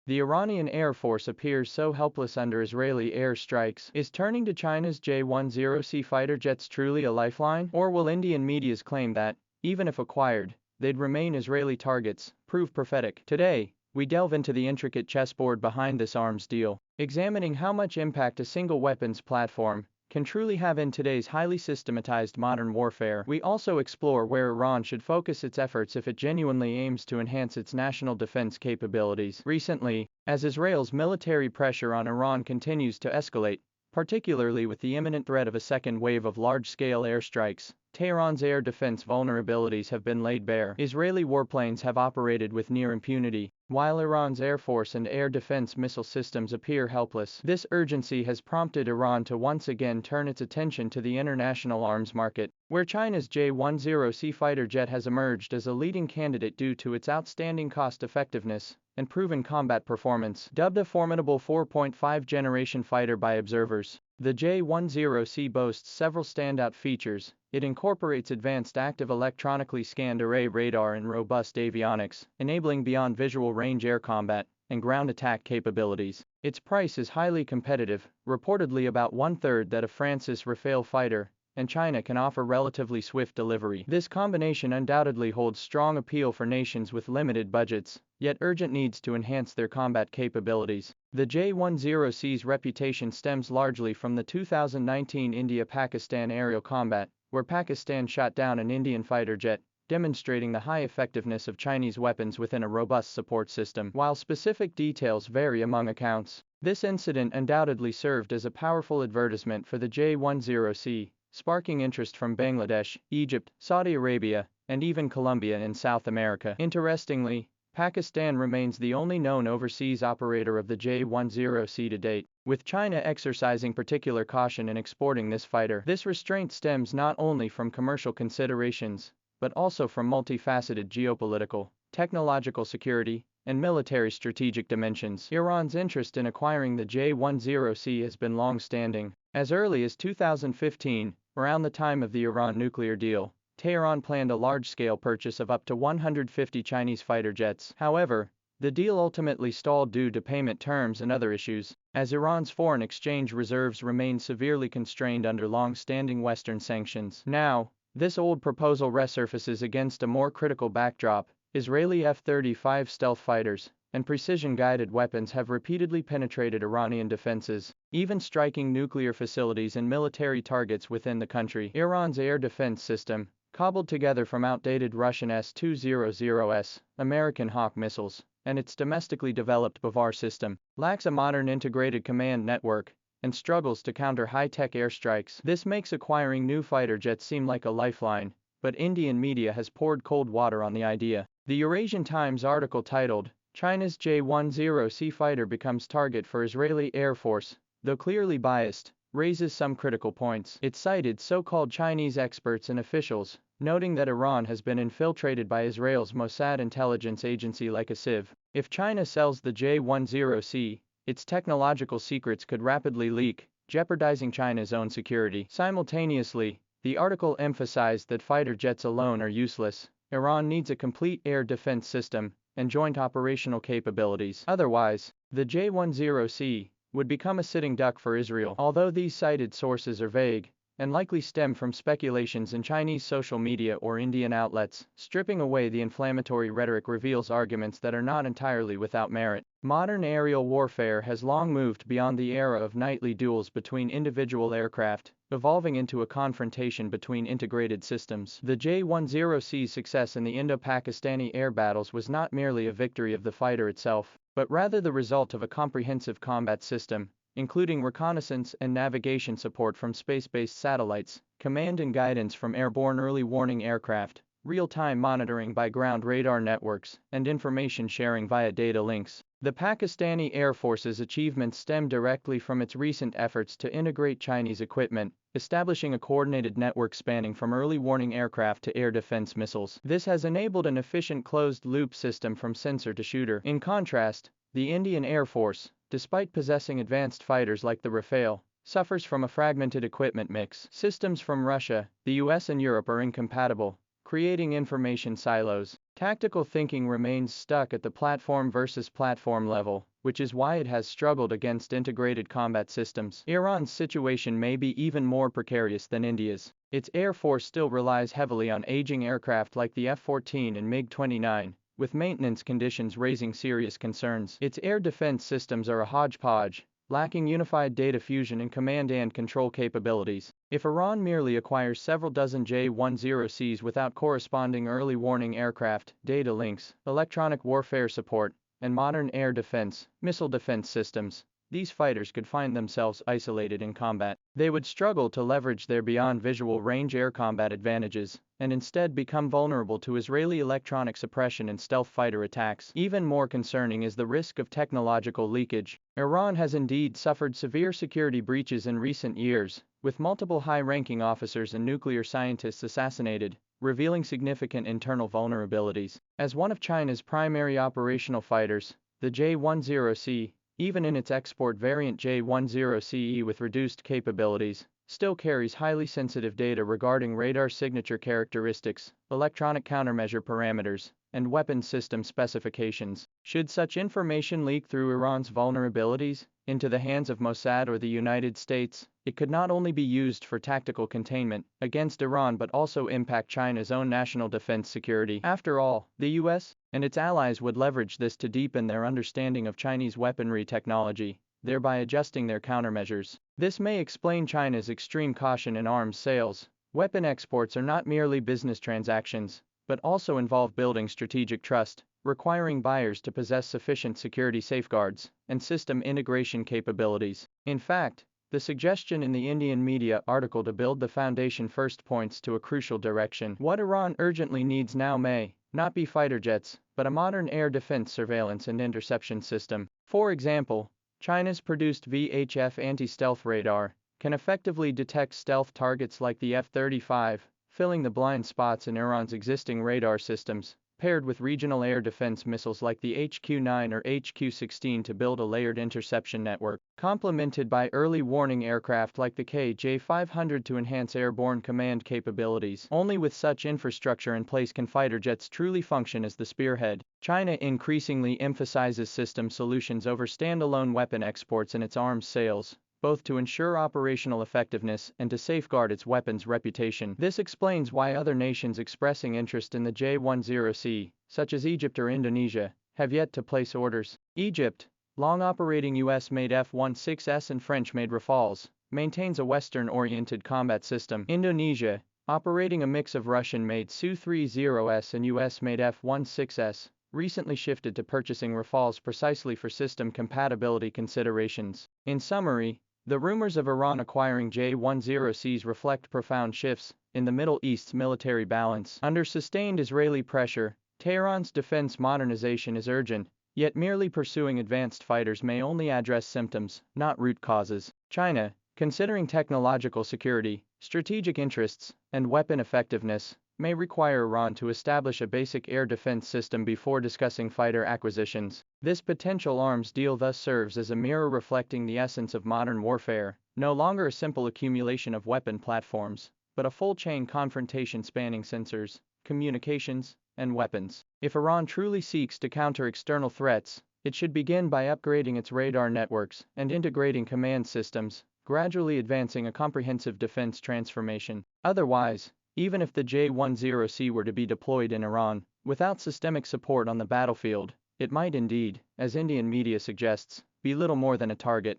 The Iranian Air Force appears so helpless under Israeli airstrikes. Is turning to China's J-10C fighter jets truly a lifeline? Or will Indian medias claim that, even if acquired, they'd remain Israeli targets, prove prophetic? Today, we delve into the intricate chessboard behind this arms deal, examining how much impact a single weapons platform can truly have in today's highly systematized modern warfare. We also explore where Iran should focus its efforts if it genuinely aims to enhance its national defense capabilities. Recently, as Israel's military pressure on Iran continues to escalate, particularly with the imminent threat of a second wave of large-scale airstrikes, Tehran's air defense vulnerabilities have been laid bare. Israeli warplanes have operated with near impunity, while Iran's Air Force and air defense missile systems appear helpless. This urgency has prompted Iran to once again turn its attention to the international arms market, where China's J-10C fighter jet has emerged as a leading candidate due to its outstanding cost-effectiveness and proven combat performance. Dubbed a formidable 4.5-generation fighter by observers, the J-10C boasts several standout features. It incorporates advanced active electronically scanned array radar and robust avionics, enabling beyond visual range air combat and ground attack capabilities. Its price is highly competitive, reportedly about one-third that of France's Rafale fighter, and China can offer relatively swift delivery. This combination undoubtedly holds strong appeal for nations with limited budgets, yet urgent needs to enhance their combat capabilities. The J-10C's reputation stems largely from the 2019 India-Pakistan aerial combat, where Pakistan shot down an Indian fighter jet, demonstrating the high effectiveness of Chinese weapons within a robust support system. While specific details vary among accounts, this incident undoubtedly served as a powerful advertisement for the J-10C, sparking interest from Bangladesh, Egypt, Saudi Arabia, and even Colombia in South America. Interestingly, Pakistan remains the only known overseas operator of the J-10C to date, with China exercising particular caution in exporting this fighter. This restraint stems not only from commercial considerations, but also from multifaceted geopolitical, technological security, and military strategic dimensions. Iran's interest in acquiring the J-10C has been long-standing. As early as 2015, around the time of the Iran nuclear deal, Tehran planned a large-scale purchase of up to 150 Chinese fighter jets. However, the deal ultimately stalled due to payment terms and other issues, as Iran's foreign exchange reserves remain severely constrained under long-standing Western sanctions. Now, this old proposal resurfaces against a more critical backdrop. Israeli F-35 stealth fighters and precision-guided weapons have repeatedly penetrated Iranian defenses, even striking nuclear facilities and military targets within the country. Iran's air defense system, cobbled together from outdated Russian S-200S, American Hawk missiles, and its domestically developed Bavar system, lacks a modern integrated command network and struggles to counter high-tech airstrikes. This makes acquiring new fighter jets seem like a lifeline, but Indian media has poured cold water on the idea. The Eurasian Times article titled, "China's J-10C fighter becomes target for Israeli Air Force," though clearly biased, raises some critical points. It cited so-called Chinese experts and officials, noting that Iran has been infiltrated by Israel's Mossad intelligence agency like a sieve. If China sells the J-10C, its technological secrets could rapidly leak, jeopardizing China's own security. Simultaneously, the article emphasized that fighter jets alone are useless. Iran needs a complete air defense system and joint operational capabilities. Otherwise, the J-10C would become a sitting duck for Israel. Although these cited sources are vague and likely stem from speculations in Chinese social media or Indian outlets, stripping away the inflammatory rhetoric reveals arguments that are not entirely without merit. Modern aerial warfare has long moved beyond the era of nightly duels between individual aircraft, evolving into a confrontation between integrated systems. The J-10C's success in the Indo-Pakistani air battles was not merely a victory of the fighter itself, but rather the result of a comprehensive combat system, including reconnaissance and navigation support from space-based satellites, command and guidance from airborne early warning aircraft, real-time monitoring by ground radar networks, and information sharing via data links. The Pakistani Air Force's achievements stem directly from its recent efforts to integrate Chinese equipment, establishing a coordinated network spanning from early warning aircraft to air defense missiles. This has enabled an efficient closed-loop system from sensor to shooter. In contrast, the Indian Air Force, despite possessing advanced fighters like the Rafale, suffers from a fragmented equipment mix. Systems from Russia, the US and Europe are incompatible, creating information silos. Tactical thinking remains stuck at the platform versus platform level, which is why it has struggled against integrated combat systems. Iran's situation may be even more precarious than India's. Its Air Force still relies heavily on aging aircraft like the F-14 and MiG-29, with maintenance conditions raising serious concerns. Its air defense systems are a hodgepodge, lacking unified data fusion and command and control capabilities. If Iran merely acquires several dozen J-10Cs without corresponding early warning aircraft, data links, electronic warfare support, and modern air defense, missile defense systems, these fighters could find themselves isolated in combat. They would struggle to leverage their beyond visual range air combat advantages, and instead become vulnerable to Israeli electronic suppression and stealth fighter attacks. Even more concerning is the risk of technological leakage. Iran has indeed suffered severe security breaches in recent years, with multiple high-ranking officers and nuclear scientists assassinated, revealing significant internal vulnerabilities. As one of China's primary operational fighters, the J-10C, even in its export variant J-10CE with reduced capabilities, still carries highly sensitive data regarding radar signature characteristics, electronic countermeasure parameters, and weapon system specifications. Should such information leak through Iran's vulnerabilities into the hands of Mossad or the United States, it could not only be used for tactical containment against Iran but also impact China's own national defense security. After all, the US and its allies would leverage this to deepen their understanding of Chinese weaponry technology, thereby adjusting their countermeasures. This may explain China's extreme caution in arms sales. Weapon exports are not merely business transactions, but also involve building strategic trust, requiring buyers to possess sufficient security safeguards and system integration capabilities. In fact, the suggestion in the Indian media article to build the foundation first points to a crucial direction. What Iran urgently needs now may not be fighter jets, but a modern air defense surveillance and interception system. For example, China's produced VHF anti-stealth radar can effectively detect stealth targets like the F-35, filling the blind spots in Iran's existing radar systems, paired with regional air defense missiles like the HQ-9 or HQ-16 to build a layered interception network, complemented by early warning aircraft like the KJ-500 to enhance airborne command capabilities. Only with such infrastructure in place can fighter jets truly function as the spearhead. China increasingly emphasizes system solutions over standalone weapon exports in its arms sales, both to ensure operational effectiveness and to safeguard its weapons reputation. This explains why other nations expressing interest in the J-10C, such as Egypt or Indonesia, have yet to place orders. Egypt, long operating US-made F-16S and French-made Rafales, maintains a Western-oriented combat system. Indonesia, operating a mix of Russian-made Su-30S and US-made F-16S, recently shifted to purchasing Rafales precisely for system compatibility considerations. In summary, the rumors of Iran acquiring J-10Cs reflect profound shifts in the Middle East's military balance. Under sustained Israeli pressure, Tehran's defense modernization is urgent, yet merely pursuing advanced fighters may only address symptoms, not root causes. China, considering technological security, strategic interests, and weapon effectiveness, may require Iran to establish a basic air defense system before discussing fighter acquisitions. This potential arms deal thus serves as a mirror reflecting the essence of modern warfare, no longer a simple accumulation of weapon platforms, but a full-chain confrontation spanning sensors, communications, and weapons. If Iran truly seeks to counter external threats, it should begin by upgrading its radar networks and integrating command systems, gradually advancing a comprehensive defense transformation. Otherwise, even if the J-10C were to be deployed in Iran, without systemic support on the battlefield, it might indeed, as Indian media suggests, be little more than a target.